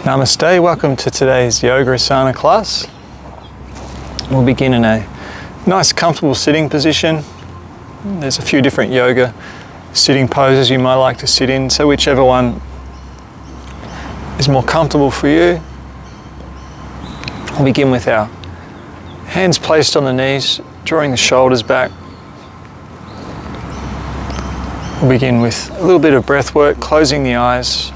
Namaste, welcome to today's yoga asana class. We'll begin in a nice comfortable sitting position. There's a few different yoga sitting poses you might like to sit in, so whichever one is more comfortable for you. We'll begin with our hands placed on the knees, drawing the shoulders back. We'll begin with a little bit of breath work, closing the eyes.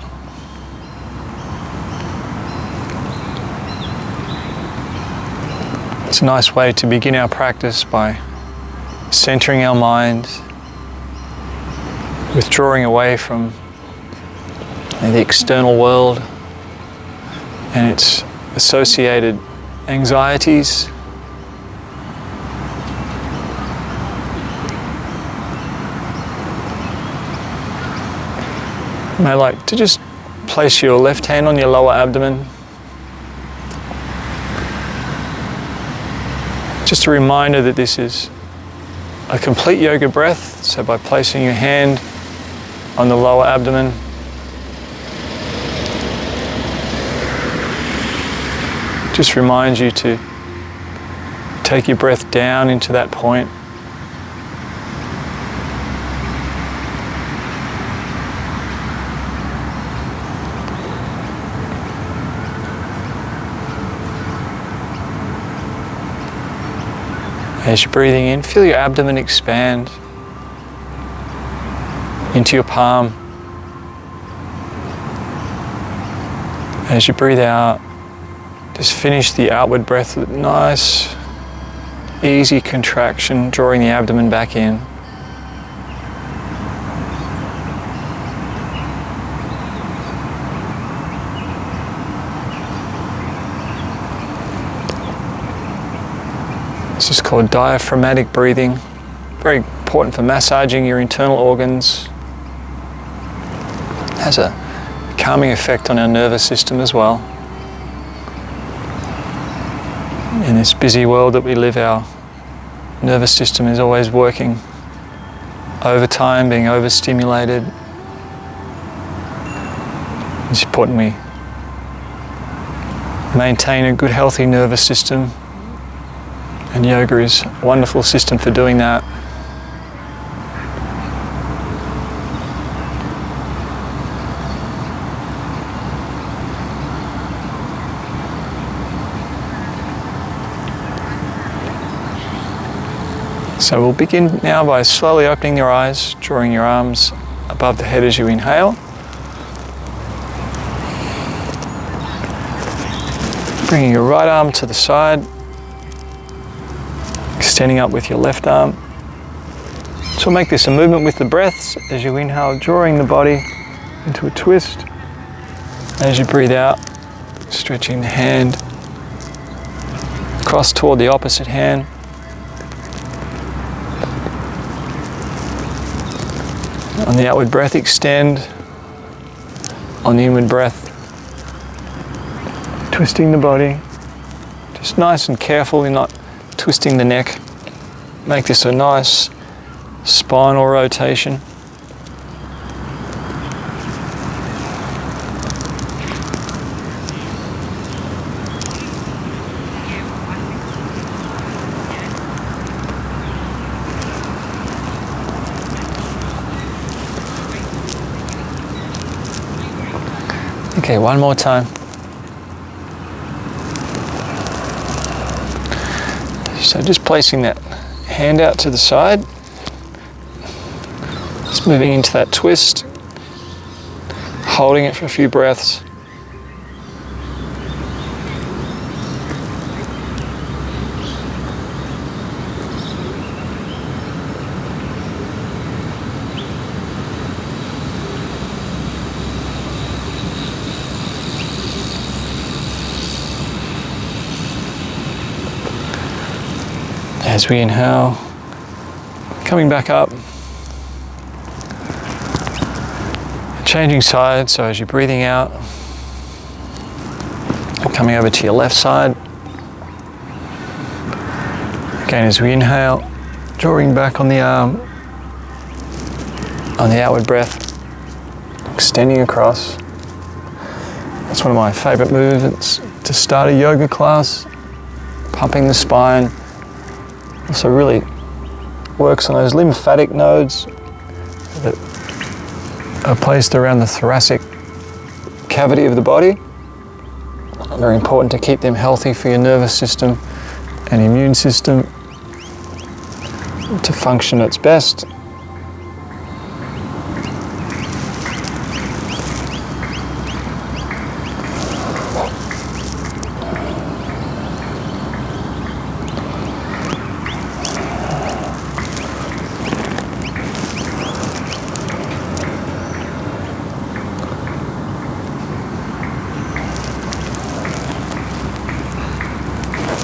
It's a nice way to begin our practice by centering our mind, withdrawing away from the external world and its associated anxieties. You may like to just place your left hand on your lower abdomen. Just a reminder that this is a complete yoga breath. So by placing your hand on the lower abdomen, just reminds you to take your breath down into that point. As you're breathing in, feel your abdomen expand into your palm. As you breathe out, just finish the outward breath with nice, easy contraction, drawing the abdomen back in. This is called diaphragmatic breathing. Very important for massaging your internal organs. It has a calming effect on our nervous system as well. In this busy world that we live, our nervous system is always working overtime, being overstimulated. It's important we maintain a good, healthy nervous system. And yoga is a wonderful system for doing that. So we'll begin now by slowly opening your eyes, drawing your arms above the head as you inhale. Bringing your right arm to the side. Extending up with your left arm. So we'll make this a movement with the breaths as you inhale, drawing the body into a twist. As you breathe out, stretching the hand across toward the opposite hand. On the outward breath, extend. On the inward breath, twisting the body. Just nice and carefully, not twisting the neck. Make this a nice spinal rotation. Okay, one more time. So just placing that hand out to the side, just moving into that twist, holding it for a few breaths. As we inhale, coming back up, changing sides, so as you're breathing out, coming over to your left side. Again, as we inhale, drawing back on the arm, on the outward breath, extending across. It's one of my favourite movements to start a yoga class. Pumping the spine. Also really works on those lymphatic nodes that are placed around the thoracic cavity of the body. Very important to keep them healthy for your nervous system and immune system to function at its best.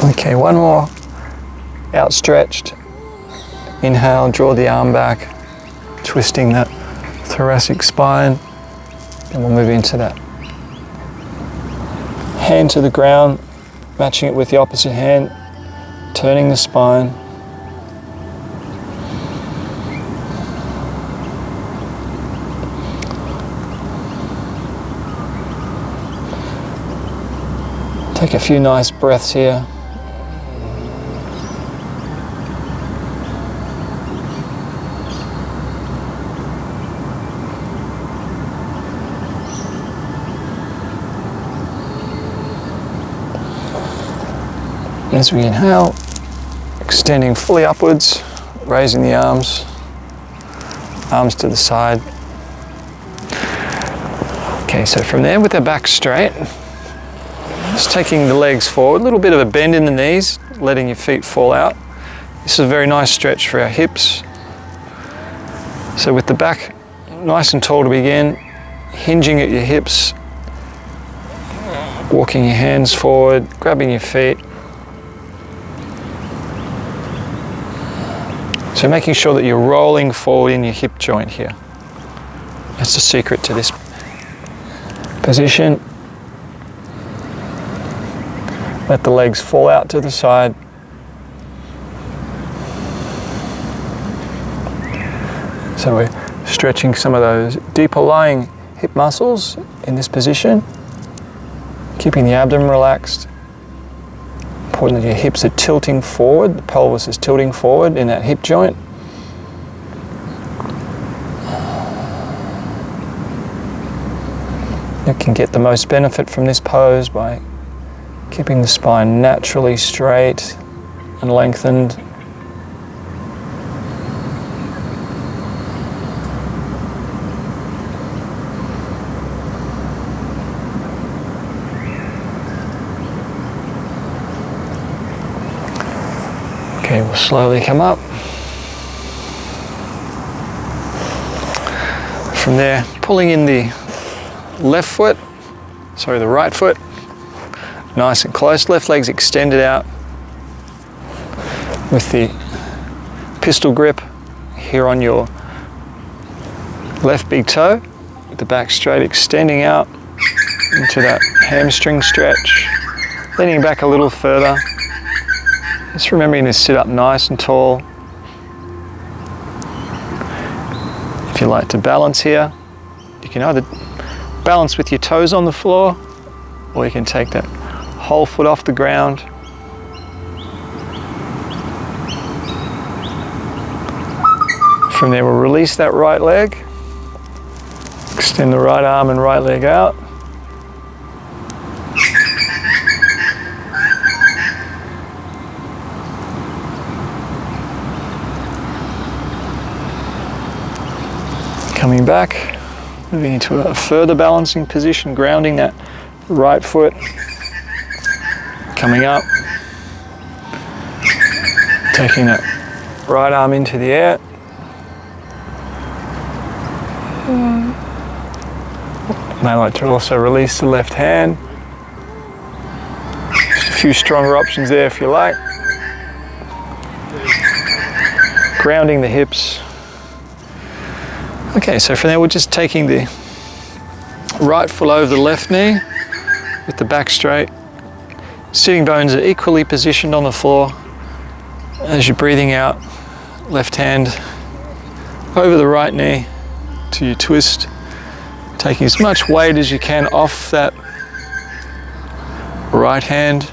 Okay, one more. Outstretched. Inhale, draw the arm back, twisting that thoracic spine. And we'll move into that. Hand to the ground, matching it with the opposite hand, turning the spine. Take a few nice breaths here. As we inhale, extending fully upwards, raising the arms to the side. Okay, so from there with the back straight, just taking the legs forward, a little bit of a bend in the knees, letting your feet fall out. This is a very nice stretch for our hips. So with the back nice and tall to begin, hinging at your hips, walking your hands forward, grabbing your feet. So making sure that you're rolling forward in your hip joint here. That's the secret to this position. Let the legs fall out to the side. So we're stretching some of those deeper lying hip muscles in this position, keeping the abdomen relaxed. Important that your hips are tilting forward, the pelvis is tilting forward in that hip joint. You can get the most benefit from this pose by keeping the spine naturally straight and lengthened. Okay, we'll slowly come up. From there, pulling in the right foot, nice and close. Left leg's extended out with the pistol grip here on your left big toe, with the back straight, extending out into that hamstring stretch, leaning back a little further. Just remembering to sit up nice and tall. If you like to balance here, you can either balance with your toes on the floor, or you can take that whole foot off the ground. From there, we'll release that right leg, extend the right arm and right leg out. Coming back, moving into a further balancing position, grounding that right foot, coming up, taking that right arm into the air. And I like to also release the left hand. Just a few stronger options there if you like. Grounding the hips. Okay, so from there we're just taking the right foot over the left knee with the back straight. Sitting bones are equally positioned on the floor. As you're breathing out, left hand over the right knee to your twist. Taking as much weight as you can off that right hand.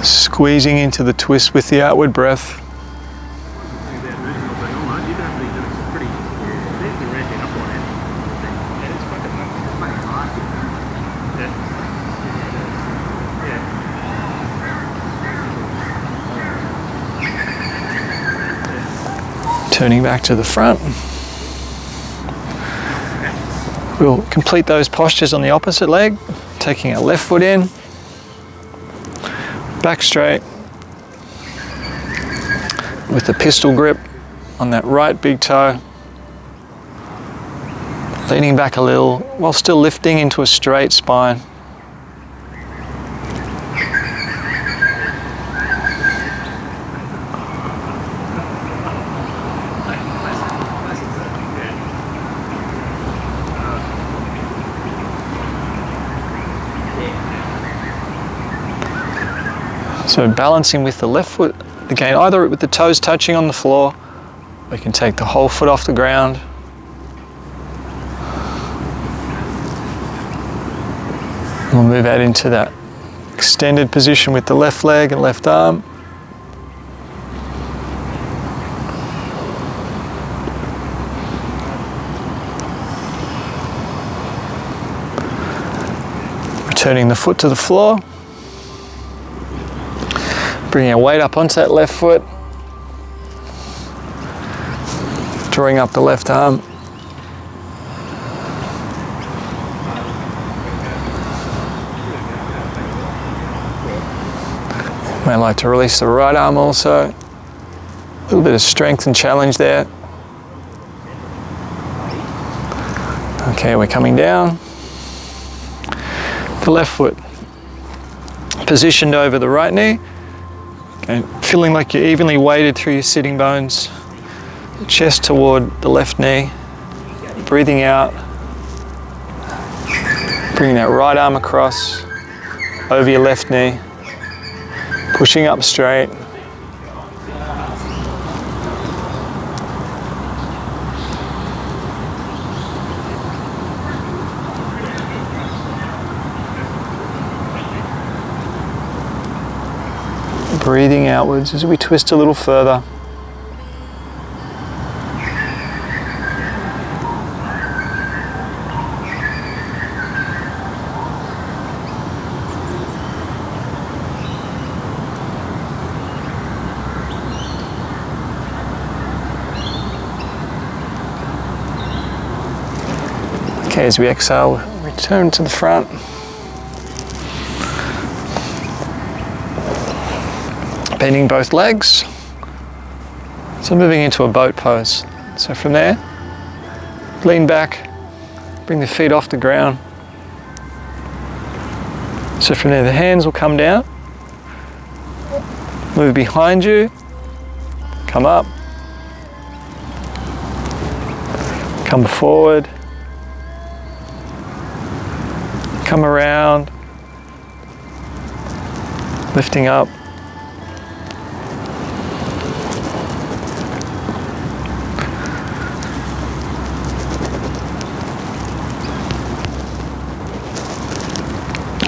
Squeezing into the twist with the outward breath. Turning back to the front. We'll complete those postures on the opposite leg, taking our left foot in, back straight, with the pistol grip on that right big toe, leaning back a little while still lifting into a straight spine. So balancing with the left foot, again, either with the toes touching on the floor, or you can take the whole foot off the ground. We'll move out into that extended position with the left leg and left arm. Returning the foot to the floor. Bringing our weight up onto that left foot. Drawing up the left arm. Might like to release the right arm also. A little bit of strength and challenge there. Okay, we're coming down. The left foot positioned over the right knee. Okay, feeling like you're evenly weighted through your sitting bones. Chest toward the left knee. Breathing out. Bringing that right arm across over your left knee. Pushing up straight. Breathing outwards as we twist a little further. Okay, as we exhale, return to the front. Bending both legs. So moving into a boat pose. So from there, lean back, bring the feet off the ground. So from there, the hands will come down, move behind you, come up, come forward, come around, lifting up.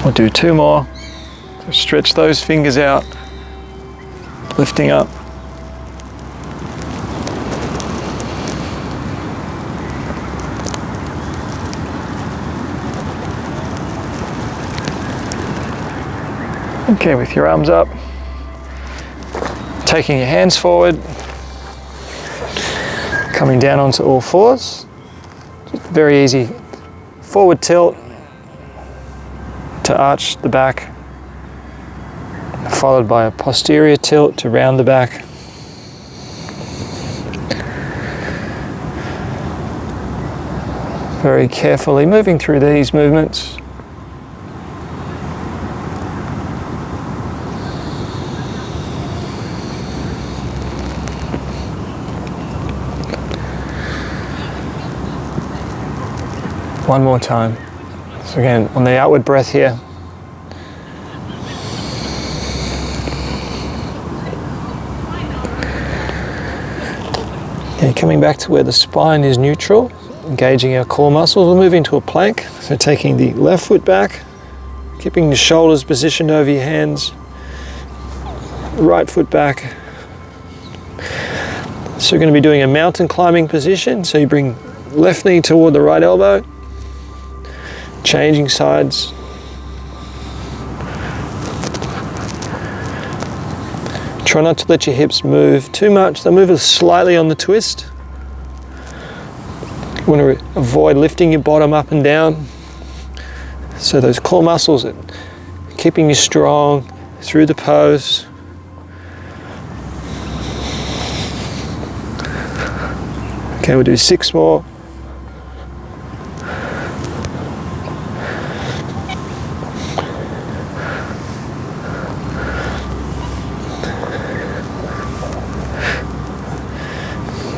We'll do two more. So stretch those fingers out, lifting up. Okay, with your arms up, taking your hands forward, coming down onto all fours. Just very easy forward tilt to arch the back, followed by a posterior tilt to round the back. Very carefully moving through these movements. One more time. So again, on the outward breath here. Okay, coming back to where the spine is neutral, engaging our core muscles, we'll move into a plank. So taking the left foot back, keeping the shoulders positioned over your hands, right foot back. So we're going to be doing a mountain climbing position. So you bring left knee toward the right elbow, changing sides. Try not to let your hips move too much. They'll move slightly on the twist. You want to avoid lifting your bottom up and down. So those core muscles are keeping you strong through the pose. Okay, we'll do 6 more.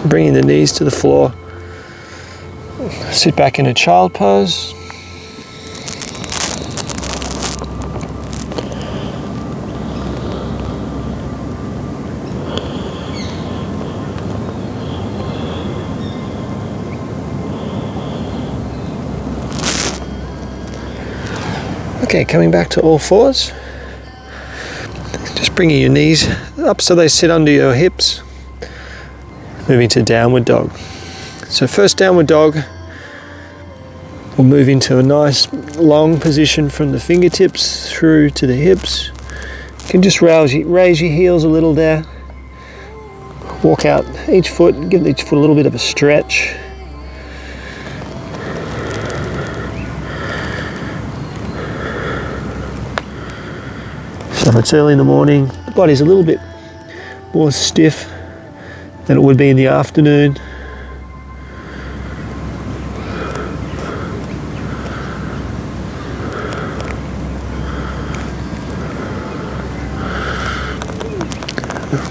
Bringing the knees to the floor. Sit back in a child pose. Okay, coming back to all fours. Just bringing your knees up so they sit under your hips. Moving to downward dog. So first downward dog, we'll move into a nice long position from the fingertips through to the hips. You can just raise your heels a little there. Walk out each foot, give each foot a little bit of a stretch. So it's early in the morning, the body's a little bit more stiff than it would be in the afternoon.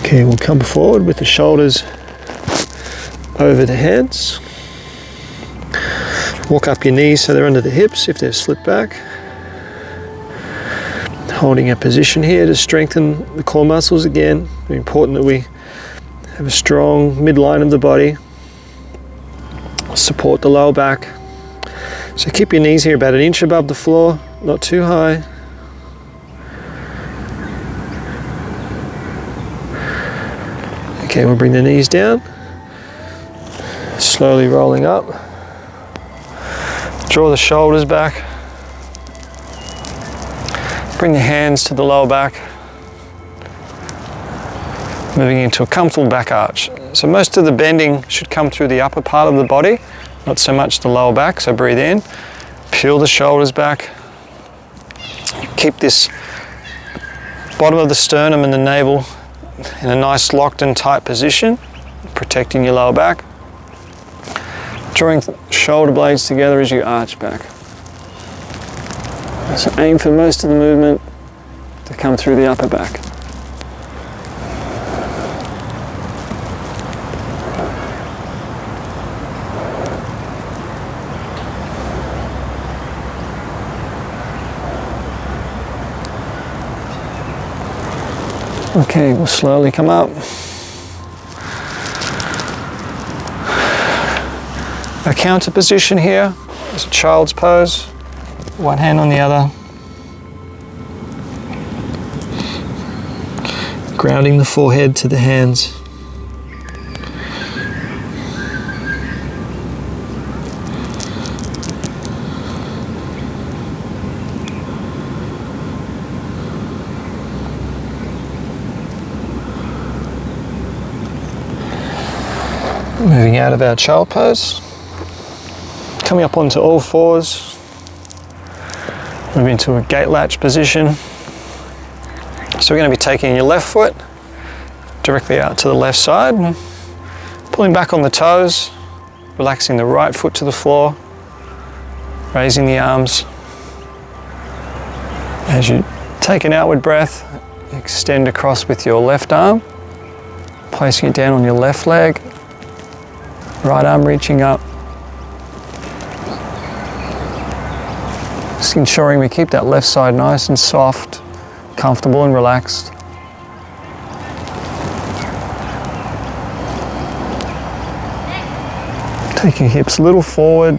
Okay, we'll come forward with the shoulders over the hands. Walk up your knees so they're under the hips if they've slipped back. Holding a position here to strengthen the core muscles again. Very important that we have a strong midline of the body. Support the lower back. So keep your knees here about 1 inch above the floor, not too high. Okay, we'll bring the knees down. Slowly rolling up. Draw the shoulders back. Bring the hands to the lower back. Moving into a comfortable back arch. So most of the bending should come through the upper part of the body, not so much the lower back. So breathe in, peel the shoulders back. Keep this bottom of the sternum and the navel in a nice locked and tight position, protecting your lower back. Drawing shoulder blades together as you arch back. So aim for most of the movement to come through the upper back. Okay, we'll slowly come up. A counter position here is a child's pose. One hand on the other. Grounding the forehead to the hands. Moving out of our child pose. Coming up onto all fours. Move into a gate latch position. So we're going to be taking your left foot directly out to the left side, pulling back on the toes, relaxing the right foot to the floor, raising the arms. As you take an outward breath, extend across with your left arm, placing it down on your left leg, right arm reaching up. Just ensuring we keep that left side nice and soft, comfortable and relaxed. Taking hips a little forward.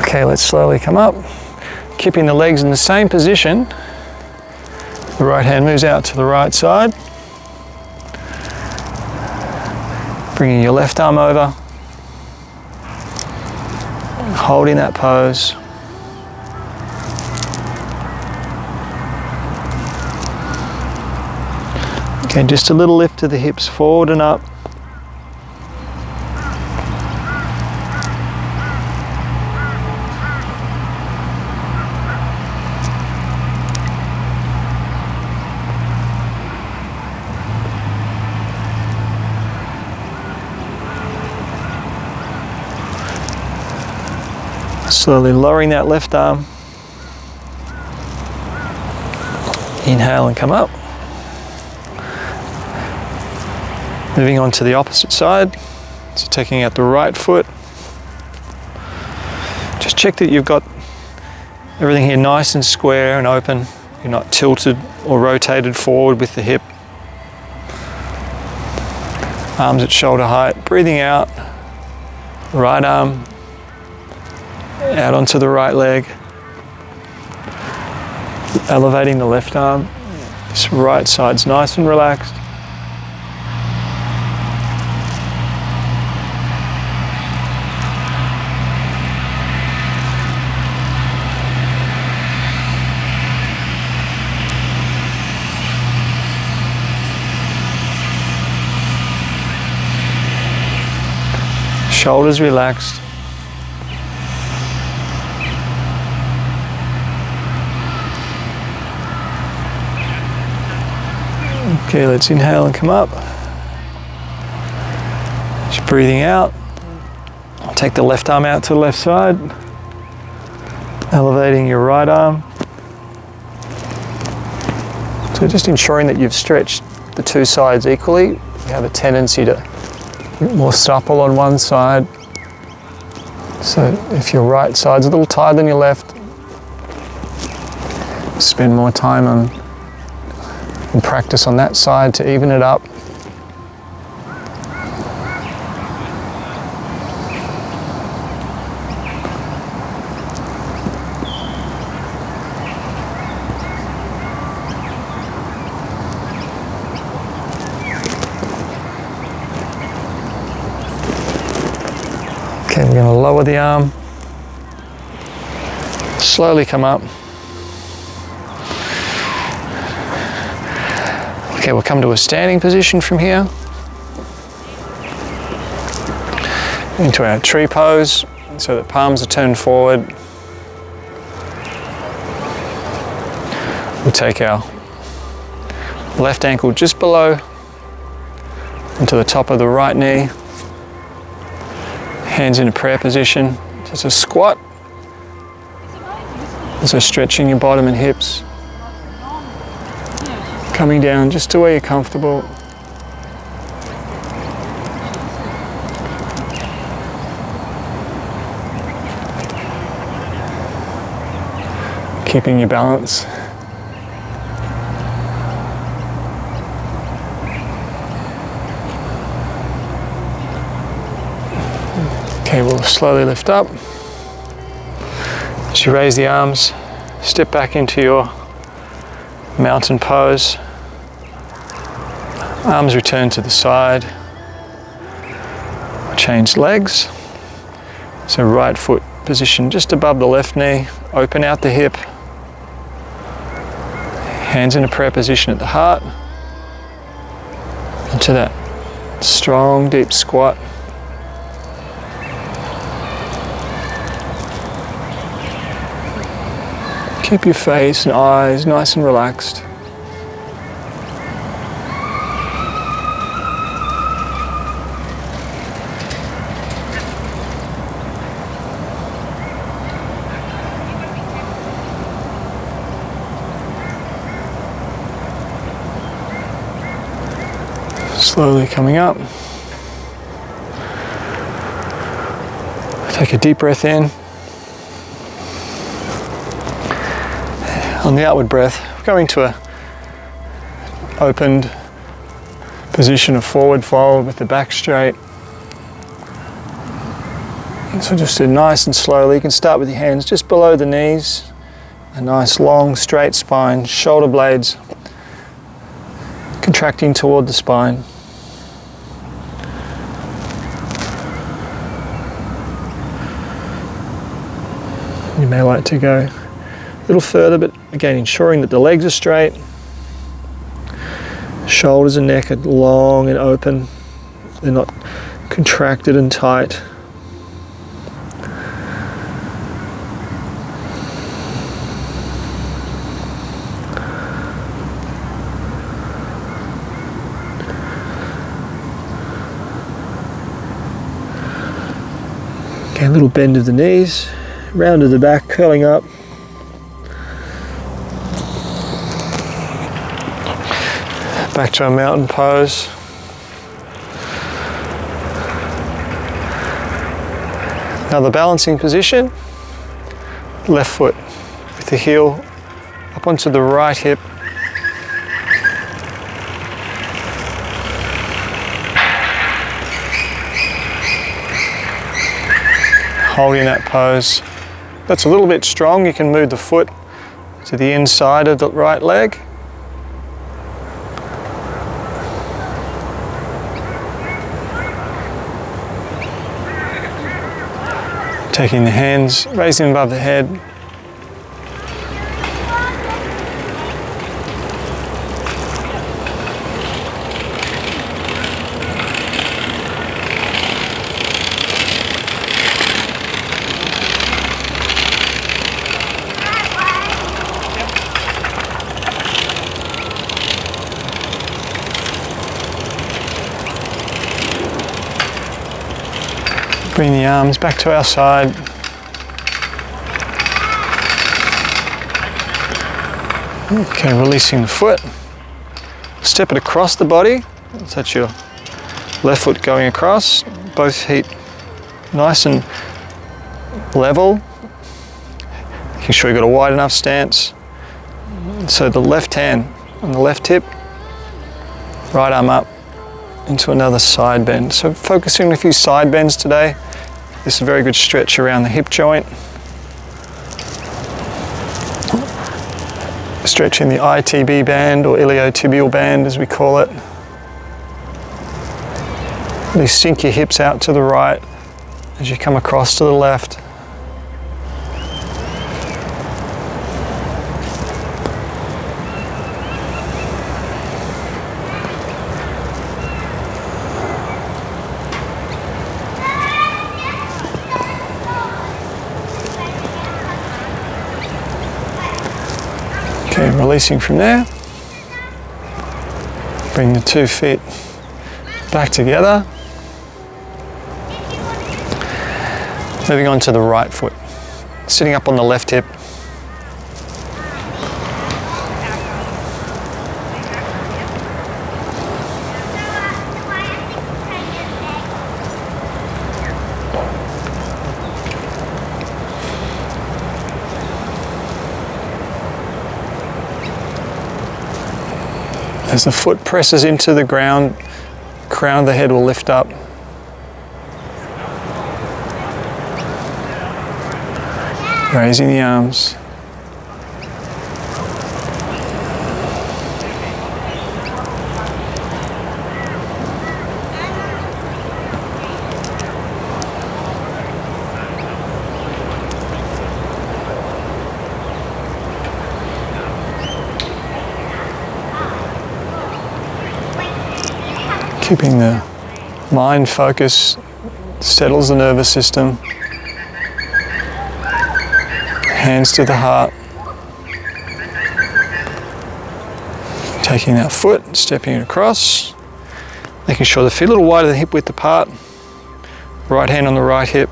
Okay, let's slowly come up, keeping the legs in the same position. The right hand moves out to the right side. Bringing your left arm over. Holding that pose. Okay, just a little lift to the hips forward and up. Slowly lowering that left arm. Inhale and come up. Moving on to the opposite side. So taking out the right foot. Just check that you've got everything here nice and square and open. You're not tilted or rotated forward with the hip. Arms at shoulder height. Breathing out. Right arm out onto the right leg, elevating the left arm. This right side's nice and relaxed. Shoulders relaxed. Okay, let's inhale and come up. Just breathing out. Take the left arm out to the left side. Elevating your right arm. So just ensuring that you've stretched the two sides equally. You have a tendency to be more supple on one side. So if your right side's a little tighter than your left, spend more time on and practice on that side to even it up. Okay, we're going to lower the arm, slowly come up. Okay, we'll come to a standing position from here. Into our tree pose, so that palms are turned forward. We'll take our left ankle just below into the top of the right knee. Hands in a prayer position. Just a squat. Also stretching your bottom and hips. Coming down just to where you're comfortable. Keeping your balance. Okay, we'll slowly lift up. As you raise the arms, step back into your mountain pose. Arms return to the side. Change legs. So right foot position just above the left knee. Open out the hip. Hands in a prayer position at the heart. Into that strong, deep squat. Keep your face and eyes nice and relaxed. Slowly coming up. Take a deep breath in. On the outward breath, go into a opened position of forward fold with the back straight. So just do nice and slowly. You can start with your hands just below the knees. A nice long straight spine, shoulder blades contracting toward the spine. You may like to go a little further, but again ensuring that the legs are straight. Shoulders and neck are long and open. They're not contracted and tight. Okay, a little bend of the knees, round of the back, curling up. Back to a mountain pose. Another balancing position. Left foot with the heel up onto the right hip. Holding that pose. That's a little bit strong. You can move the foot to the inside of the right leg. Taking the hands, raising them above the head. Bring the arms back to our side. Okay, releasing the foot. Step it across the body. So that's your left foot going across. Both feet nice and level. Making sure you've got a wide enough stance. So the left hand on the left hip, right arm up into another side bend. So focusing on a few side bends today. This is a very good stretch around the hip joint. Stretching the ITB band or iliotibial band as we call it. Really sink your hips out to the right as you come across to the left. Okay, releasing from there. Bring the 2 feet back together. Moving on to the right foot. Sitting up on the left hip. As the foot presses into the ground, crown of the head will lift up. Raising the arms. Keeping the mind focused, settles the nervous system. Hands to the heart. Taking that foot, stepping it across. Making sure the feet a little wider than hip width apart. Right hand on the right hip.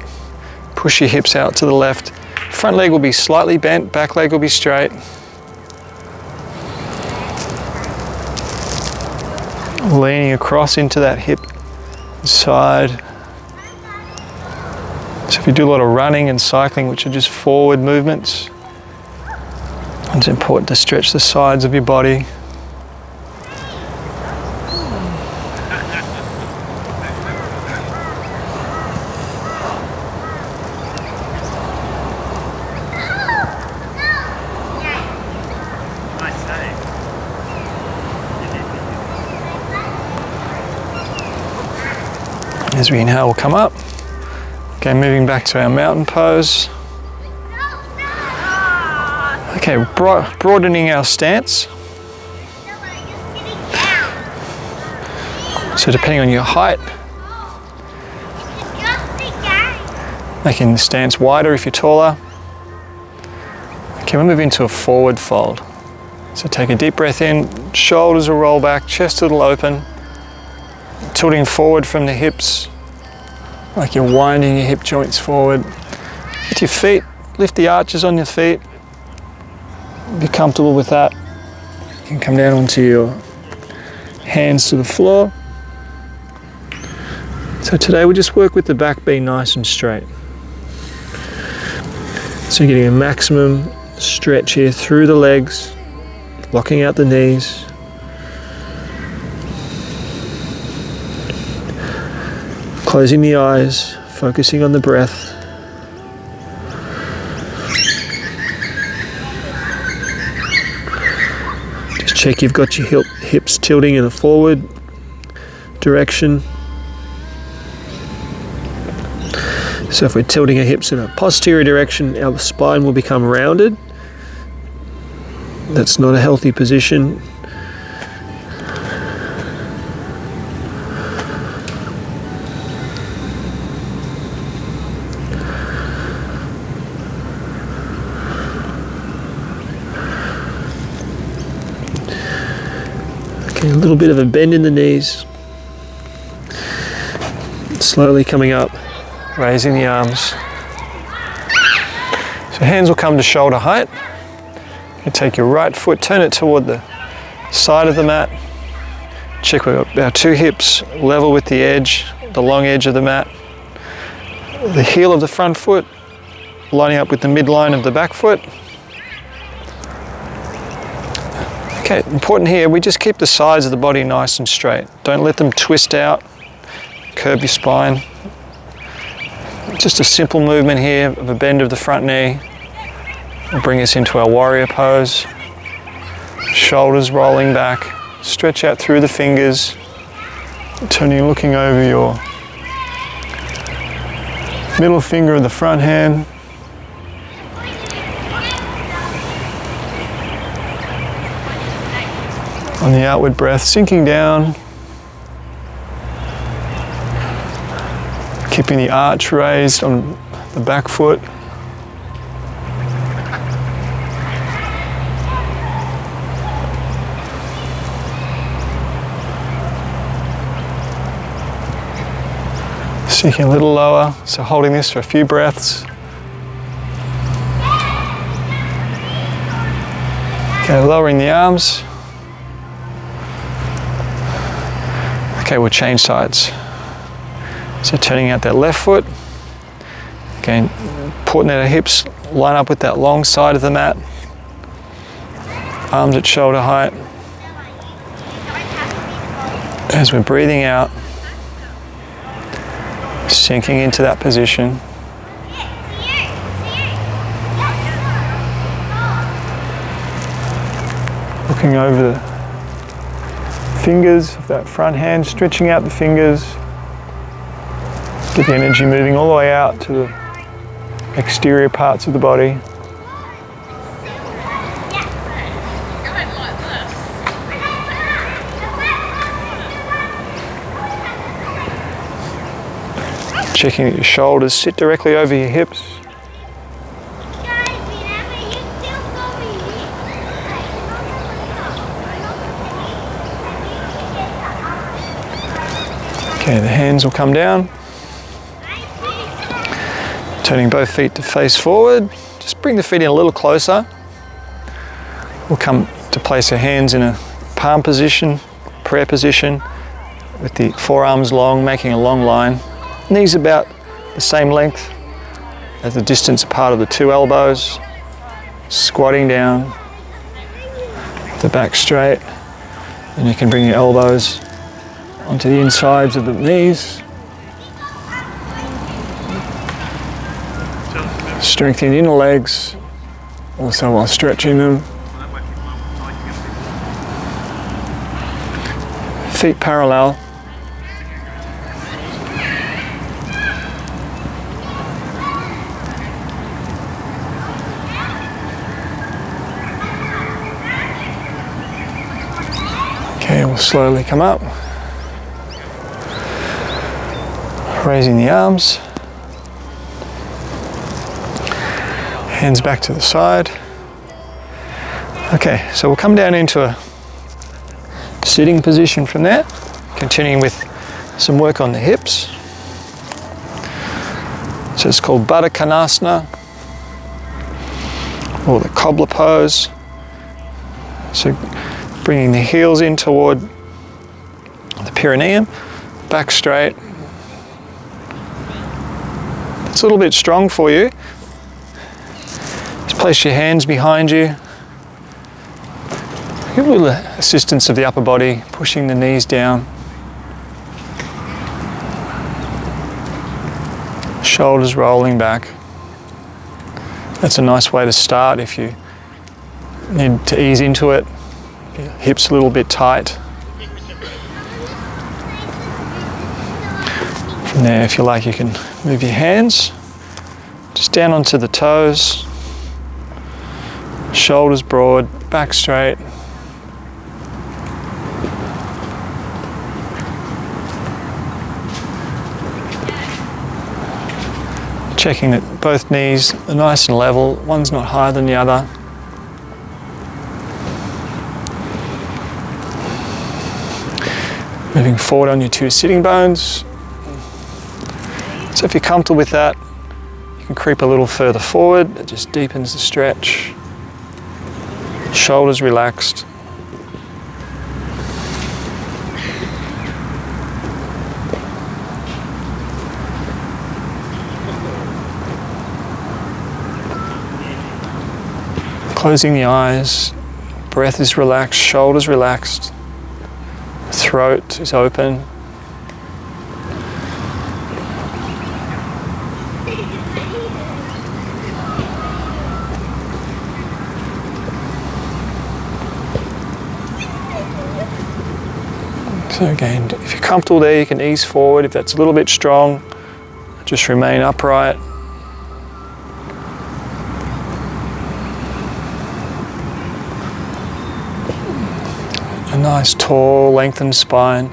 Push your hips out to the left. Front leg will be slightly bent, back leg will be straight. Leaning across into that hip side. So if you do a lot of running and cycling, which are just forward movements, it's important to stretch the sides of your body. As we inhale, we'll come up. Okay, moving back to our mountain pose. Okay, broadening our stance. So depending on your height, making the stance wider if you're taller. Okay, we'll move into a forward fold. So take a deep breath in, shoulders will roll back, chest will open, tilting forward from the hips, like you're winding your hip joints forward. With your feet, lift the arches on your feet. If you're comfortable with that, you can come down onto your hands to the floor. So today we just work with the back being nice and straight. So you're getting a maximum stretch here through the legs, locking out the knees. Closing the eyes, focusing on the breath. Just check you've got your hips tilting in a forward direction. So if we're tilting our hips in a posterior direction, our spine will become rounded. That's not a healthy position. Okay, a little bit of a bend in the knees. Slowly coming up, raising the arms. So hands will come to shoulder height. You take your right foot, turn it toward the side of the mat. Check we've got our two hips level with the edge, the long edge of the mat. The heel of the front foot lining up with the midline of the back foot. Okay, important here, we just keep the sides of the body nice and straight. Don't let them twist out, curve your spine. Just a simple movement here of a bend of the front knee. Will bring us into our warrior pose. Shoulders rolling back, stretch out through the fingers, turning, looking over your middle finger of the front hand. On the outward breath, sinking down, keeping the arch raised on the back foot. Sinking a little lower, so holding this for a few breaths. Okay, lowering the arms. Okay, we'll change sides. So turning out that left foot. Again, important that our hips line up with that long side of the mat. Arms at shoulder height. As we're breathing out, sinking into that position. Looking over the fingers of that front hand, stretching out the fingers. Get the energy moving all the way out to the exterior parts of the body. Checking that your shoulders sit directly over your hips. Okay, the hands will come down. Turning both feet to face forward. Just bring the feet in a little closer. We'll come to place our hands in a palm position, prayer position, with the forearms long, making a long line. Knees about the same length at the distance apart of the two elbows, squatting down, the back straight, and you can bring your elbows onto the insides of the knees. Strengthening the inner legs, also while stretching them. Feet parallel. Okay, we'll slowly come up. Raising the arms. Hands back to the side. Okay, so we'll come down into a sitting position from there, continuing with some work on the hips. So it's called Baddha Konasana, or the cobbler pose. So bringing the heels in toward the perineum, back straight. It's a little bit strong for you. Just place your hands behind you. Give a little assistance of the upper body, pushing the knees down. Shoulders rolling back. That's a nice way to start if you need to ease into it. Your hips a little bit tight. From there, if you like, you can move your hands just down onto the toes. Shoulders broad, back straight. Checking that both knees are nice and level, one's not higher than the other. Moving forward on your two sitting bones. So if you're comfortable with that, you can creep a little further forward. It just deepens the stretch. Shoulders relaxed. Closing the eyes, breath is relaxed, shoulders relaxed, throat is open. So again, if you're comfortable there, you can ease forward. If that's a little bit strong, just remain upright. A nice, tall, lengthened spine.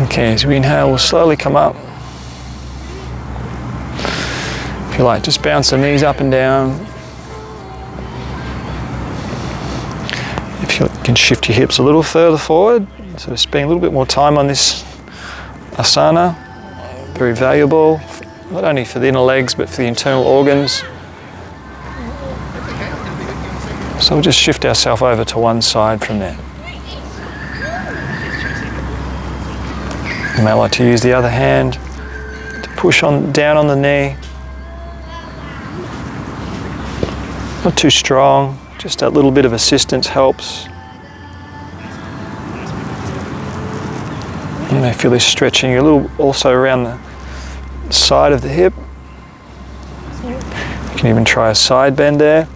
Okay, as we inhale, we'll slowly come up. If you like, just bounce the knees up and down. If you can shift your hips a little further forward, so spending a little bit more time on this asana. Very valuable, not only for the inner legs, but for the internal organs. So we'll just shift ourselves over to one side from there. You may like to use the other hand to push on down on the knee. Not too strong, just that little bit of assistance helps. You may feel this stretching a little also around the side of the hip. You can even try a side bend there.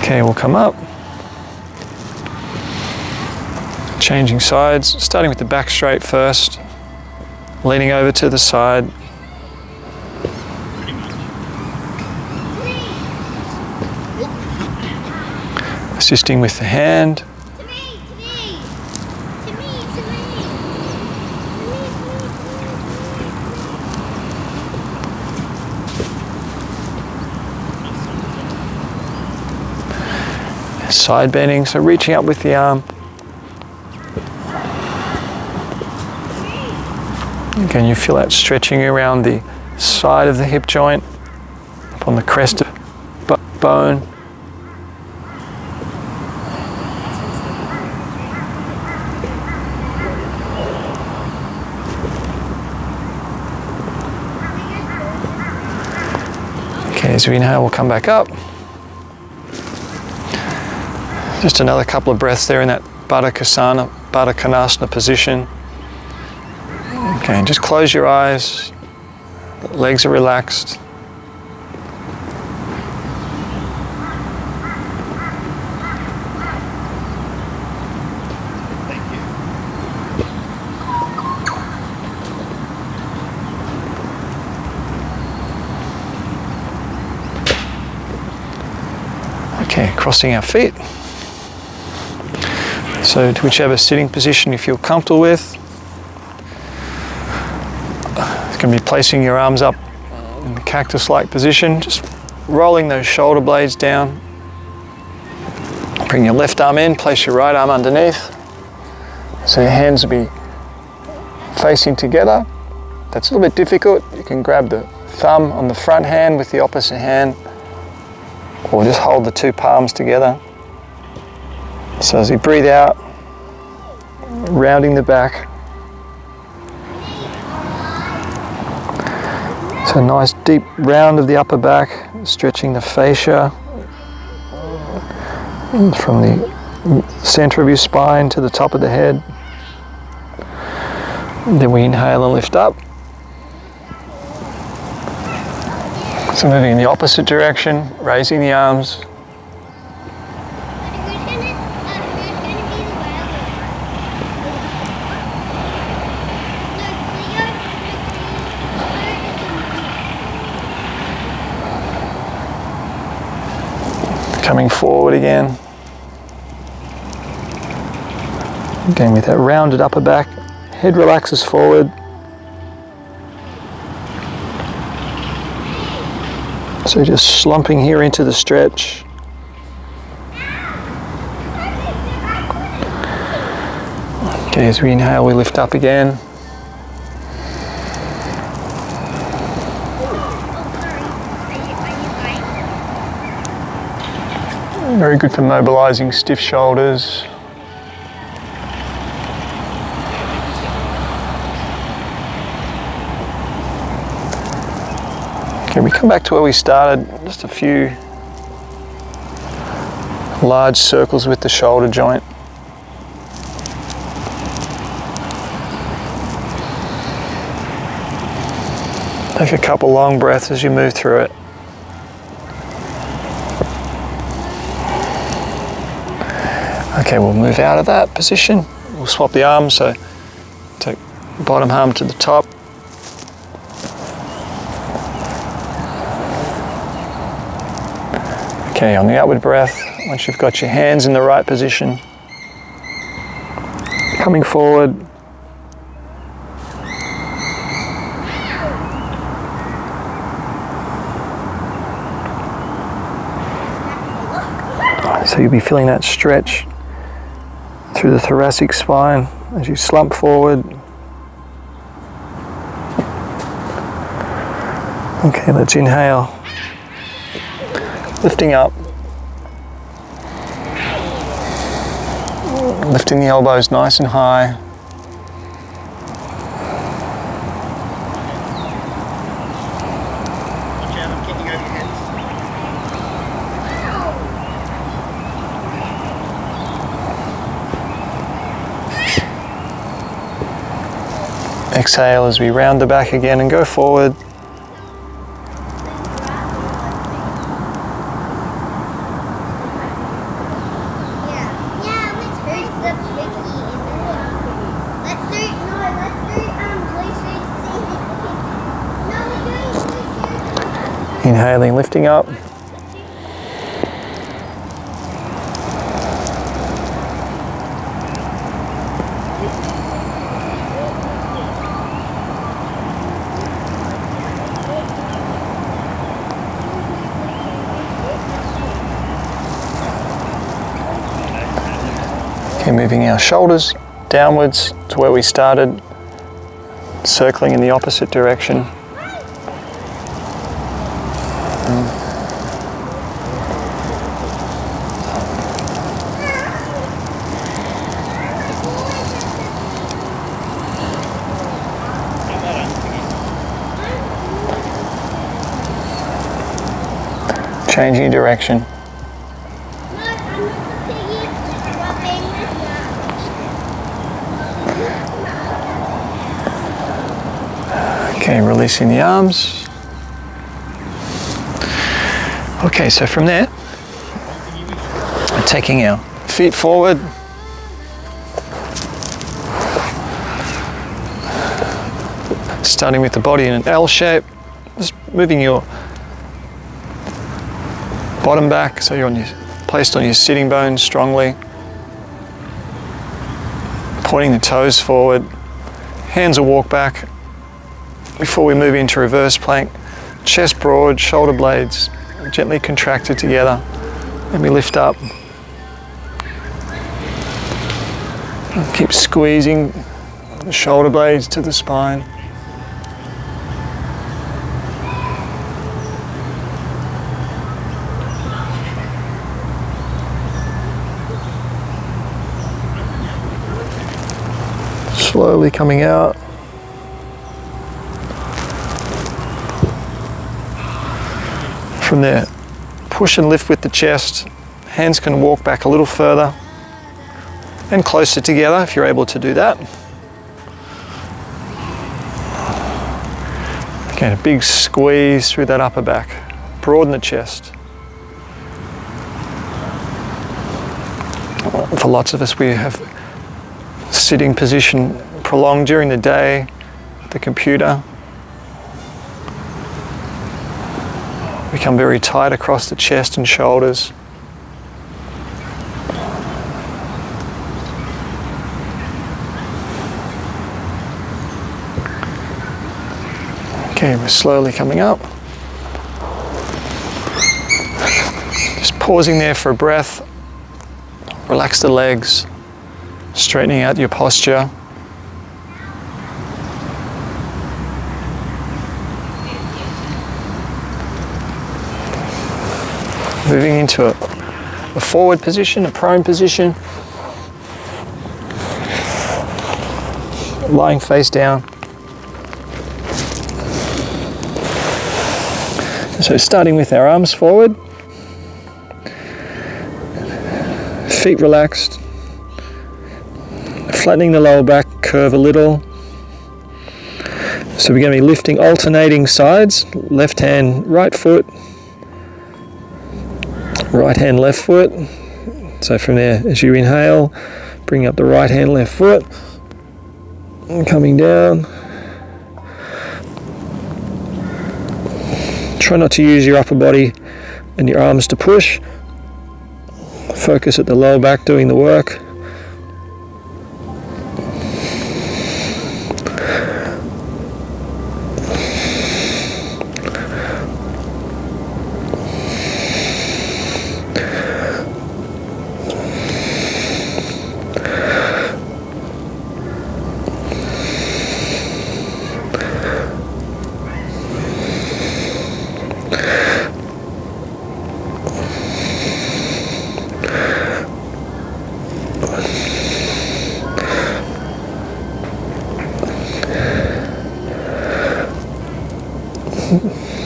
Okay, we'll come up. Changing sides, starting with the back straight first, leaning over to the side. Assisting with the hand. side bending, so reaching up with the arm. Again, you feel that stretching around the side of the hip joint, up on the crest of bone. Okay, as we inhale, we'll come back up. Just another couple of breaths there in that Baddha Konasana position. Okay, and just close your eyes. Legs are relaxed. Okay, crossing our feet. So to whichever sitting position you feel comfortable with. It's going to be placing your arms up in the cactus-like position, just rolling those shoulder blades down. Bring your left arm in, place your right arm underneath. So your hands will be facing together. That's a little bit difficult. You can grab the thumb on the front hand with the opposite hand, or just hold the two palms together. So as you breathe out, rounding the back. So a nice deep round of the upper back, stretching the fascia from the center of your spine to the top of the head. And then we inhale and lift up. So moving in the opposite direction, raising the arms. Coming forward again. Again with that rounded upper back, head relaxes forward. So just slumping here into the stretch. Okay, as we inhale, we lift up again. Very good for mobilizing stiff shoulders. Okay, we come back to where we started, just a few large circles with the shoulder joint. Take a couple long breaths as you move through it. Okay, we'll move out of that position. We'll swap the arms, so take bottom arm to the top. Okay, on the outward breath, once you've got your hands in the right position, coming forward. So you'll be feeling that stretch through the thoracic spine as you slump forward. Okay, let's inhale. Lifting up. Lifting the elbows nice and high. Exhale as we round the back again and go forward. Inhaling, lifting up. Okay, moving our shoulders downwards to where we started, circling in the opposite direction. Changing direction. Okay, releasing the arms. Okay, so from there, taking our feet forward, starting with the body in an L shape, just moving your bottom back so you're placed on your sitting bones strongly, pointing the toes forward, hands will walk back before we move into reverse plank, chest broad, shoulder blades gently contracted together, and we lift up. And keep squeezing the shoulder blades to the spine. Slowly coming out. From there, push and lift with the chest. Hands can walk back a little further and closer together if you're able to do that. Again, a big squeeze through that upper back. Broaden the chest. For lots of us, we have sitting position prolonged during the day, the computer. Become very tight across the chest and shoulders. Okay, we're slowly coming up. Just pausing there for a breath. Relax the legs, straightening out your posture. Moving into a forward position, a prone position. Lying face down. So starting with our arms forward. Feet relaxed. Flattening the lower back, curve a little. So we're going to be lifting alternating sides. Left hand, right foot. Right hand, left foot. So from there, as you inhale, bring up the right hand, left foot. And coming down. Try not to use your upper body and your arms to push. Focus at the lower back doing the work.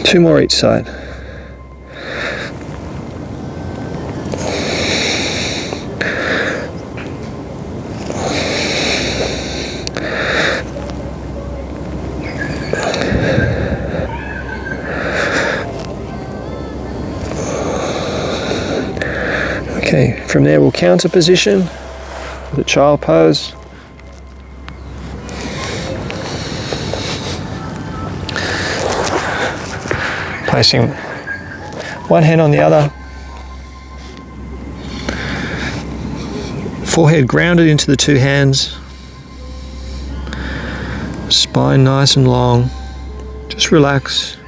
Two more each side. Okay, from there we'll counter position with a child pose. Placing one hand on the other. Forehead grounded into the two hands. Spine nice and long. Just relax.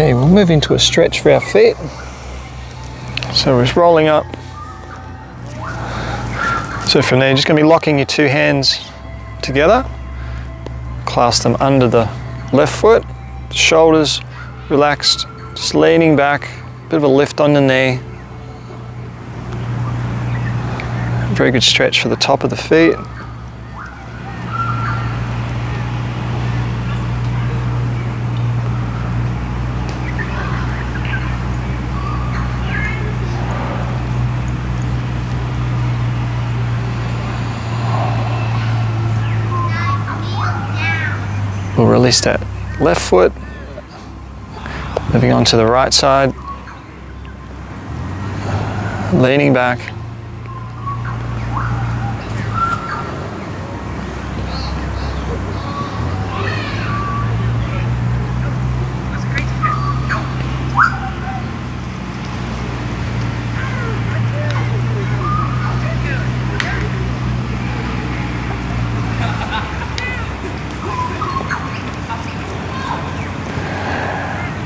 Okay, we'll move into a stretch for our feet. So we're just rolling up. So from there, you're just going to be locking your two hands together. Clasp them under the left foot, shoulders relaxed, just leaning back, bit of a lift on the knee. Very good stretch for the top of the feet. We'll release that left foot, moving on to the right side, leaning back.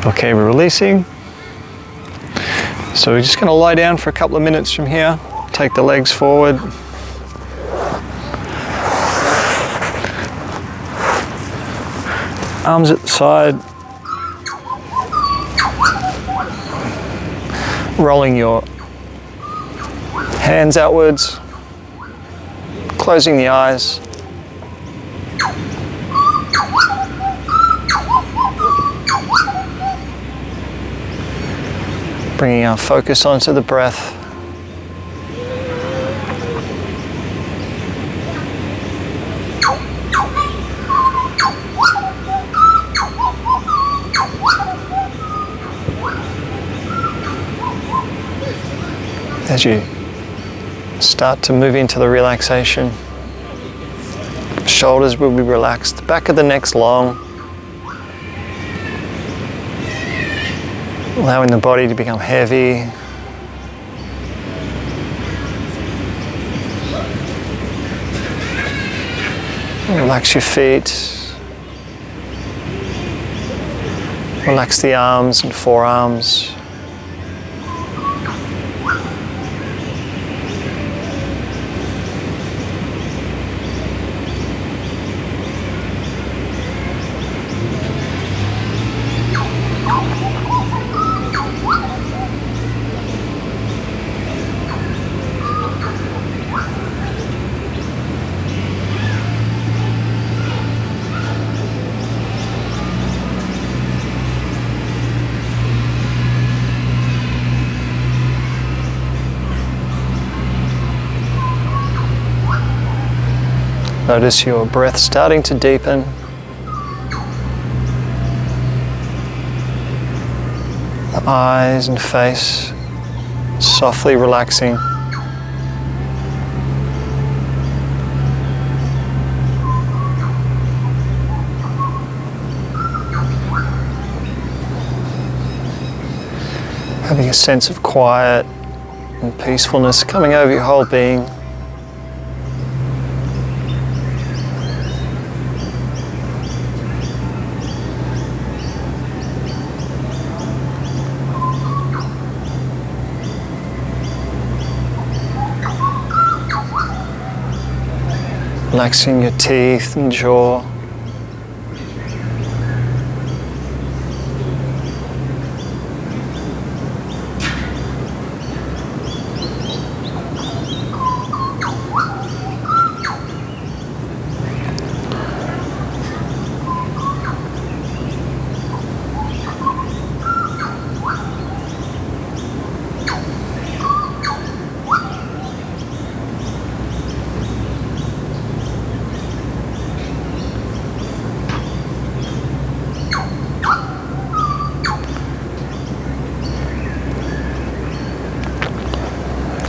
Okay, we're releasing. So we're just going to lie down for a couple of minutes from here. Take the legs forward. Arms at the side. Rolling your hands outwards. Closing the eyes. Bringing our focus onto the breath. As you start to move into the relaxation, shoulders will be relaxed, back of the neck's long. Allowing the body to become heavy. Relax your feet. Relax the arms and forearms. Notice your breath starting to deepen. The eyes and face softly relaxing. Having a sense of quiet and peacefulness coming over your whole being. Relaxing your teeth and jaw.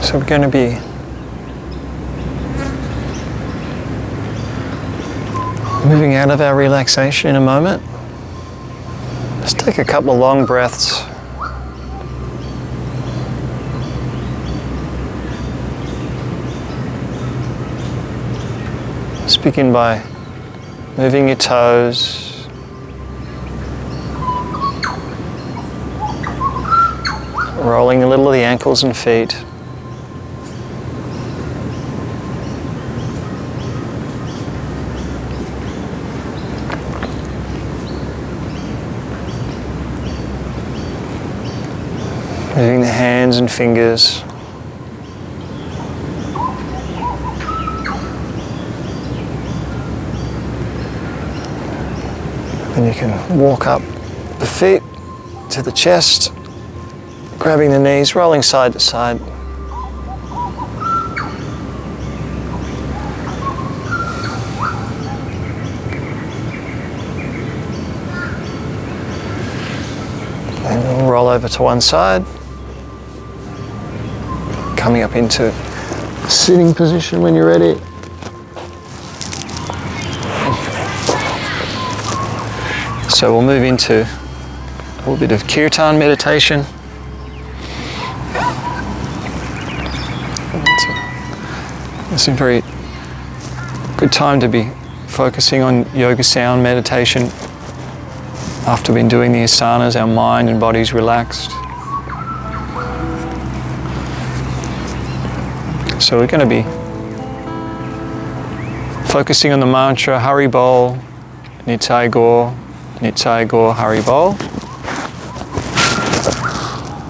So we're going to be moving out of our relaxation in a moment. Just take a couple of long breaths. Just begin by moving your toes, rolling a little of the ankles and feet. Moving the hands and fingers. And you can walk up the feet to the chest, grabbing the knees, rolling side to side. And we'll roll over to one side. Coming up into sitting position when you're ready. So we'll move into a little bit of kirtan meditation. It's a very good time to be focusing on yoga sound meditation. After we've been doing the asanas, our mind and body's relaxed. So we're going to be focusing on the mantra Hari Bol, Nitai Gaur, Nitai Gaur, Hari Bol.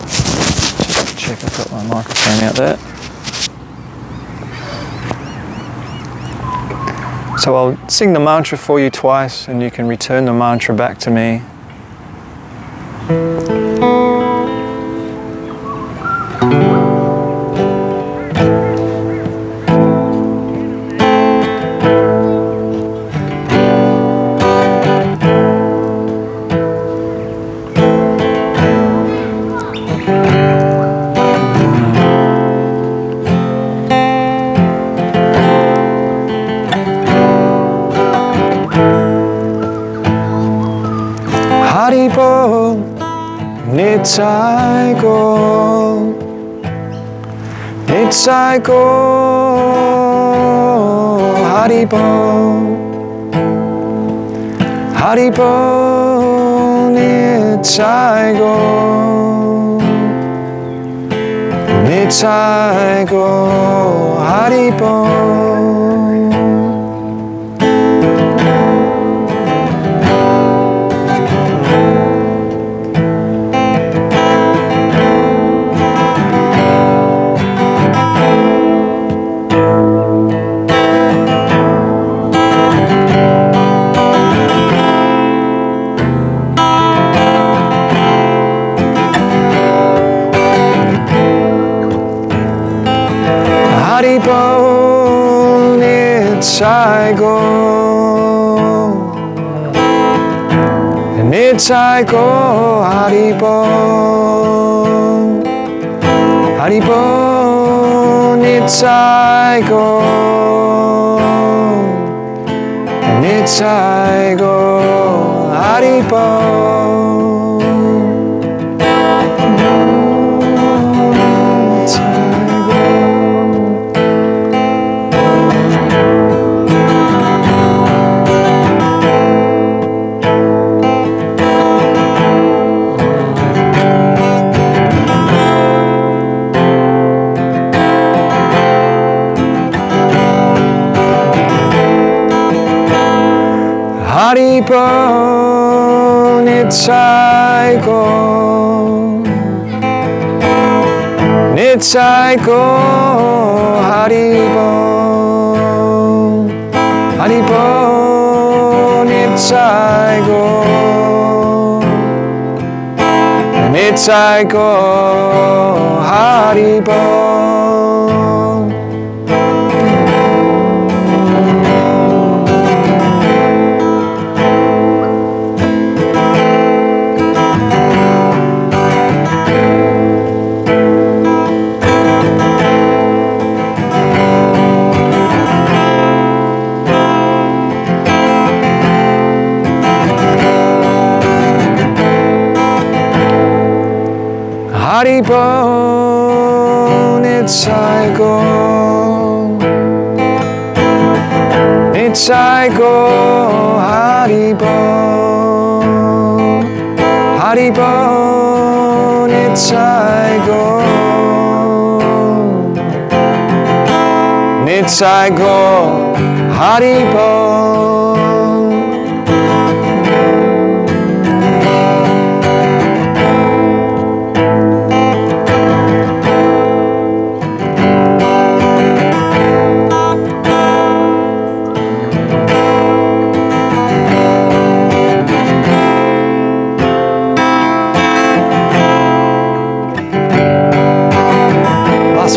Just check I've got my microphone out there. So I'll sing the mantra for you twice and you can return the mantra back to me. Hari Bol, Nitai Gaur, Nitai Gaur, Hari Bol, Hari Bol, Nitai Gaur, Nitai Gaur, Hari Bol. Hari Bol, Nitai Gaur, Nitai Gaur, Hari Bol, Hari Bol, Nitai Gaur, Nitai Gaur, Hari Bol. Hari Bol, Nitai Gaur, Nitai Gaur, Hari Bol, Hari Bol, Nitai Gaur, Nitai Gaur, Hari Bol. Hari Bol, Nitai Gaur, Nitai Gaur, Hari Bol, Hari Bol, Nitsaigo, Nitsaigo, Haribo.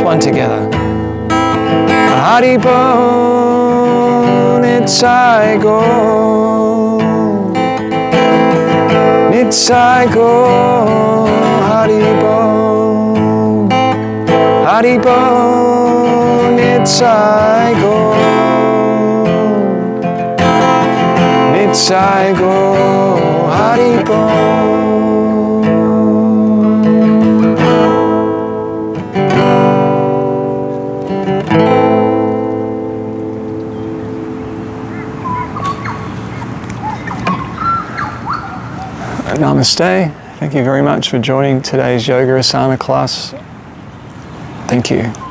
One together. Haribo, Nitsaigo, Nitsaigo, Haribo, Haribo, Nitsaigo, Nitsaigo, Haribo. Namaste. Thank you very much for joining today's yoga asana class. Thank you.